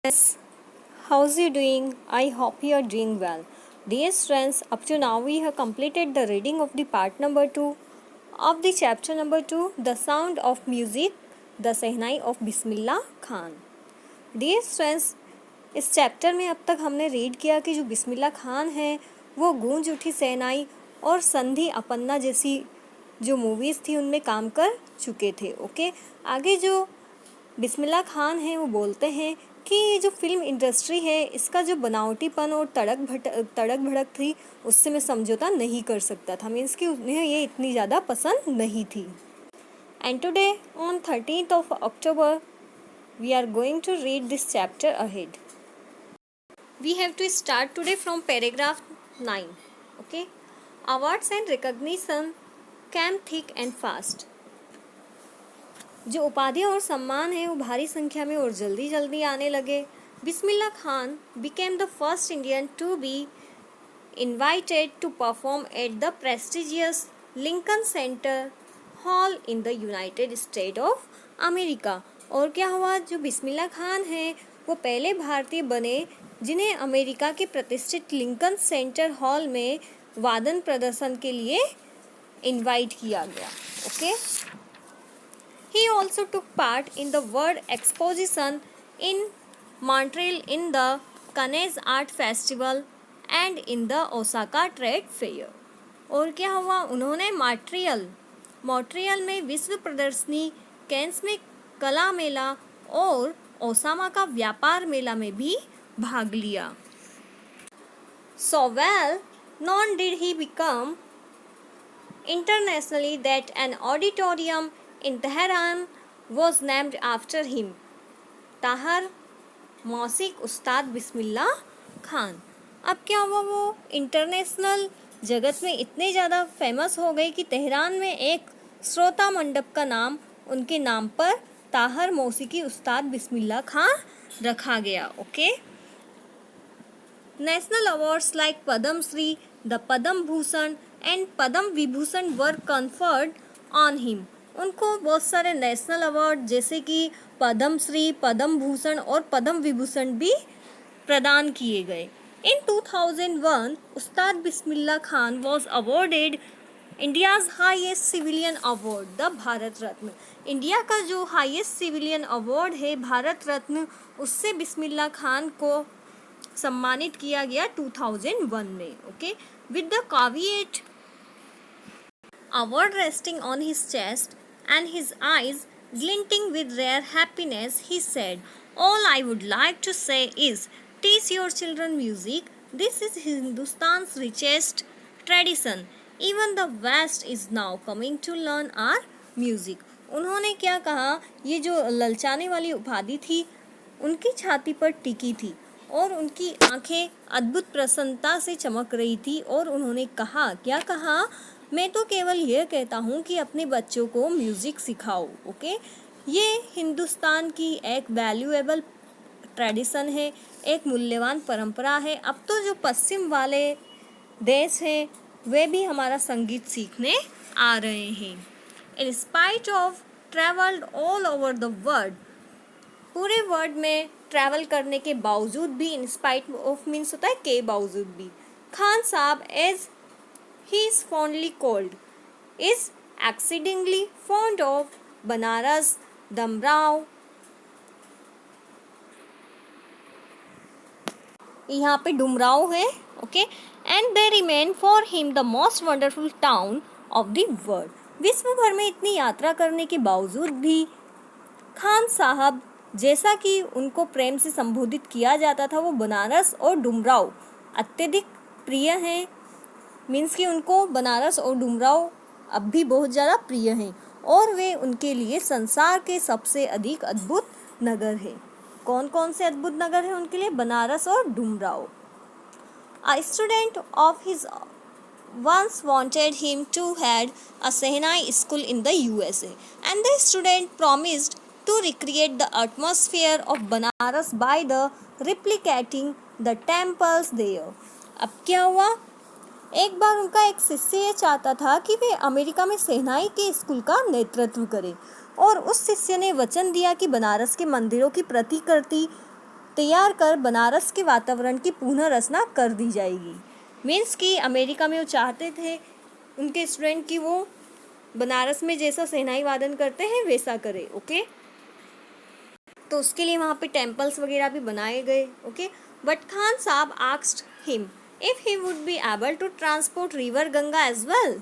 Yes, how's you doing? I hope you are doing well. Dear friends, up to now we have completed the reading of the part number 2 of the chapter number 2, The Sound of Music, The Sehnai of Bismillah Khan. Dear friends, इस chapter में अब तक हमने read किया कि जो बिस्मिल्लाह खान है वो गूंज उठी सहनाई और संधि अपन्ना जैसी जो मूवीज़ थी उनमें काम कर चुके थे। ओके, आगे जो बिस्मिल्लाह खान हैं वो बोलते हैं कि ये जो फिल्म इंडस्ट्री है इसका जो बनावटीपन और तड़क भड़क थी उससे मैं समझौता नहीं कर सकता था। मीन्स कि उन्हें ये इतनी ज़्यादा पसंद नहीं थी। And today on 13th of October we are going to read this chapter ahead. We have to start today from paragraph 9. Okay, awards and recognition came thick and fast. जो उपाधियाँ और सम्मान है वो भारी संख्या में और जल्दी जल्दी आने लगे। Bismillah Khan became the first Indian to be invited to perform at the prestigious Lincoln Center Hall in the United States of America. और क्या हुआ, जो बिस्मिल्लाह खान हैं वो पहले भारतीय बने जिन्हें अमेरिका के प्रतिष्ठित लिंकन सेंटर हॉल में वादन प्रदर्शन के लिए इनवाइट किया गया। Okay, He also took part in the World Exposition in Montreal in the Cannes Art Festival and in the Osaka Trade Fair. और क्या हुआ, उन्होंने मॉन्ट्रियल में विश्व प्रदर्शनी, कैंस में कला मेला और ओसामा का व्यापार मेला में भी भाग लिया। So well known did he become internationally that an auditorium in Tehran was named after him. Tahir मौसिक उस्ताद बिस्मिल्लाह खान। अब क्या हुआ, वो इंटरनेशनल जगत में इतने ज़्यादा फेमस हो गए कि तेहरान में एक श्रोता मंडप का नाम उनके नाम पर ताहर मौसिकी उस्ताद बिस्मिल्लाह खान रखा गया। Okay, national awards like Padma Shri, the Padma Bhushan and Padma Vibhushan were conferred on him. उनको बहुत सारे नेशनल अवार्ड जैसे कि पद्म श्री, पद्म भूषण और पद्म विभूषण भी प्रदान किए गए। In 2001 Ustad Bismillah Khan was awarded India's highest civilian award, the Bharat Ratna. India का जो हाईएस्ट सिविलियन अवार्ड है भारत रत्न, उससे बिस्मिल्लाह खान को सम्मानित किया गया 2001 में। Okay, with the caveat award resting on his chest and his eyes glinting with rare happiness, he said, all I would like to say is, teach your children music. This is Hindustan's richest tradition. Even the West is now coming to learn our music. उन्होंने क्या कहा, ये जो ललचाने वाली उपाधि थी उनकी छाती पर टिकी थी और उनकी आंखें अद्भुत प्रसन्नता से चमक रही थी और उन्होंने कहा, क्या कहा, मैं तो केवल यह कहता हूँ कि अपने बच्चों को म्यूज़िक सिखाओ। ओके, ये हिंदुस्तान की एक वैल्यूएबल ट्रेडिशन है, एक मूल्यवान परंपरा है। अब तो जो पश्चिम वाले देश हैं वे भी हमारा संगीत सीखने आ रहे हैं। In spite of travelled all over the world, पूरे वर्ल्ड में ट्रैवल करने के बावजूद भी, इन स्पाइट ऑफ मीन्स होता है के बावजूद भी, खान साहब as he is fondly called, is exceedingly fond of Banaras, Damrao, यहाँ पे डुमराव है। Okay, and they remain for him the most wonderful town of the world. विश्व भर में इतनी यात्रा करने के बावजूद भी खान साहब, जैसा कि उनको प्रेम से संबोधित किया जाता था, वो बनारस और डुमराव अत्यधिक प्रिय हैं। मीन्स कि उनको बनारस और डुमराव अब भी बहुत ज़्यादा प्रिय हैं और वे उनके लिए संसार के सबसे अधिक अद्भुत नगर हैं। कौन कौन से अद्भुत नगर हैं उनके लिए? बनारस और Dumraon. A student of his once wanted him to head a Sehnai school in the USA, and the student promised to recreate the atmosphere of Banaras by the replicating the temples there. अब क्या हुआ, एक बार उनका एक शिष्य ये चाहता था कि वे अमेरिका में सेहनाई के स्कूल का नेतृत्व करें और उस शिष्य ने वचन दिया कि बनारस के मंदिरों की प्रतिकृति तैयार कर बनारस के वातावरण की पुनः रचना कर दी जाएगी। मीन्स कि अमेरिका में वो चाहते थे उनके स्टूडेंट की वो बनारस में जैसा शहनाई वादन करते हैं वैसा करे। ओके, तो उसके लिए वहाँ पे टेम्पल्स वगैरह भी बनाए गए। Okay, but Khan Sahab asked him if he would be able to transport river Ganga as well.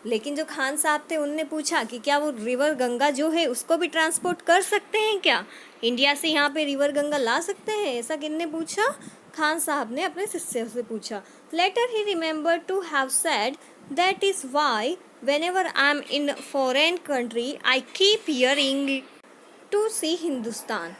लेकिन जो खान साहब थे उनने पूछा कि क्या वो रिवर गंगा जो है उसको भी ट्रांसपोर्ट कर सकते हैं, क्या इंडिया से यहाँ पे रिवर गंगा ला सकते हैं, ऐसा किसने पूछा? खान साहब ने अपने शिष्य से पूछा। Later he remember to have said that is why whenever I am in foreign country I keep hearing to see Hindustan.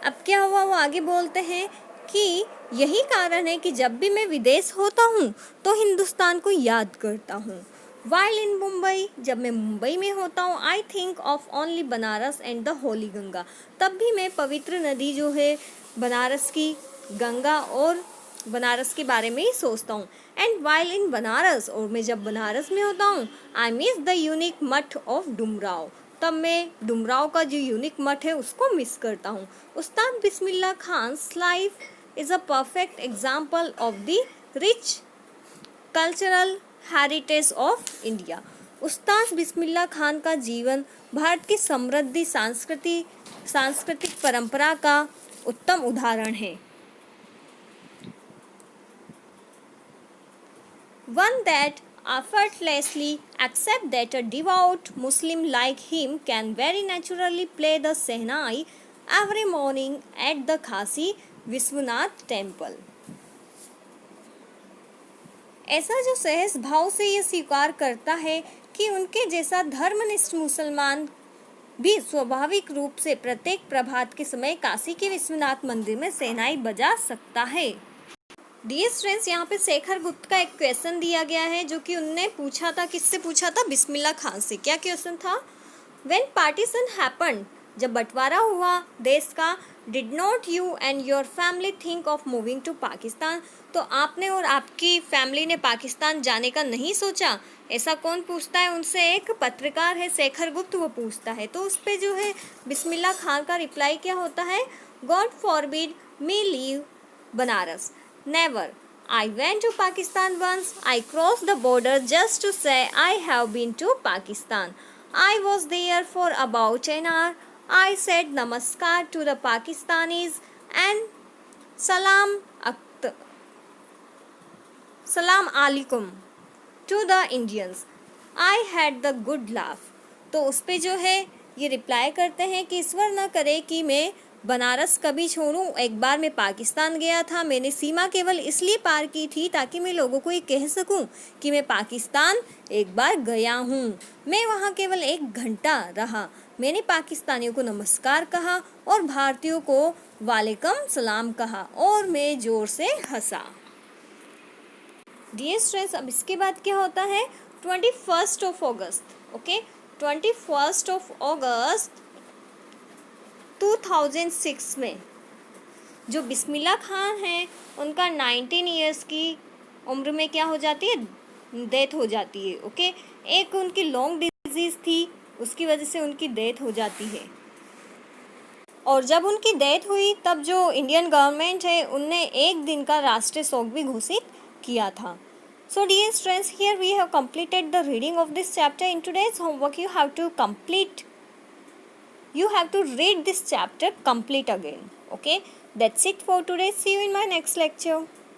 अब क्या हुआ, वो आगे बोलते हैं कि यही कारण है कि जब भी मैं विदेश होता हूँ तो हिंदुस्तान को याद करता हूँ। While in मुंबई, जब मैं मुंबई में होता हूँ, I think of only Banaras and the Holi Ganga, तब भी मैं पवित्र नदी जो है बनारस की गंगा और बनारस के बारे में ही सोचता हूँ। एंड वाइल इन बनारस, और मैं जब बनारस में होता हूँ, आई मिस द यूनिक मठ ऑफ डुमराव, तब मैं डुमराव का जो यूनिक मठ है उसको मिस करता हूँ। Ustad Bismillah Khan's life is a perfect example of the rich cultural heritage of India. Ustad Bismillah Khan का जीवन भारत की समृद्धि सांस्कृतिक परंपरा का उत्तम उदाहरण है। One that effortlessly accepts that a devout Muslim like him can very naturally play the Sehnai every morning at the Kasi Vishwanath temple. ऐसा जो सहज भाव से ये स्वीकार करता है कि उनके जैसा धर्मनिष्ठ मुसलमान भी स्वाभाविक रूप से प्रत्येक प्रभात के समय काशी के विश्वनाथ मंदिर में शहनाई बजा सकता है। डियर स्टूडेंट्स, यहाँ पे शेखर गुप्त का एक क्वेश्चन दिया गया है जो कि उनने पूछा था, किससे पूछा था? बिस्मिल्लाह खान से। क्या क्वेश्चन था? व्हेन पार्टीशन हैपेंड, जब बंटवारा हुआ देश का, did not you and your family think of moving to Pakistan, तो आपने और आपकी फैमिली ने पाकिस्तान जाने का नहीं सोचा? ऐसा कौन पूछता है उनसे? एक पत्रकार है शेखर गुप्त, वो पूछता है। तो उस पर जो है बिस्मिल्लाह खान का रिप्लाई क्या होता है? God forbid me leave Banaras, never. I went to Pakistan once. I crossed the border just to say I have been to Pakistan. I was there for about an hour. I said namaskar to the Pakistanis and salam alaikum to the Indians. I had the good laugh. तो उस पे जो है ये reply करते हैं कि ईश्वर न करे कि मैं बनारस कभी छोड़ूं। एक बार मैं पाकिस्तान गया था, मैंने सीमा केवल इसलिए पार की थी ताकि मैं लोगों को ये कह सकूं कि मैं पाकिस्तान एक बार गया हूं। मैं वहां केवल 1 घंटा रहा। मैंने पाकिस्तानियों को नमस्कार कहा और भारतीयों को वालेकुम सलाम कहा और मैं जोर से हंसा। डियर स्टूडेंट्स, अब इसके बाद क्या होता है? 21 अगस्त। ओके, 21 अगस्त 2006 में जो बिस्मिल्लाह खान हैं उनका 19 ईयर्स की उम्र में क्या हो जाती है? डेथ हो जाती है। ओके, एक उनकी लॉन्ग डिजीज़ थी, उसकी वजह से उनकी डेथ हो जाती है। और जब उनकी डेथ हुई तब जो इंडियन गवर्नमेंट है उनने 1 दिन का राष्ट्रीय शोक भी घोषित किया था। So dear students, here we have completed the reading of this chapter. In today's homework you have to read this chapter complete again. Okay, that's it for today. See you in my next lecture.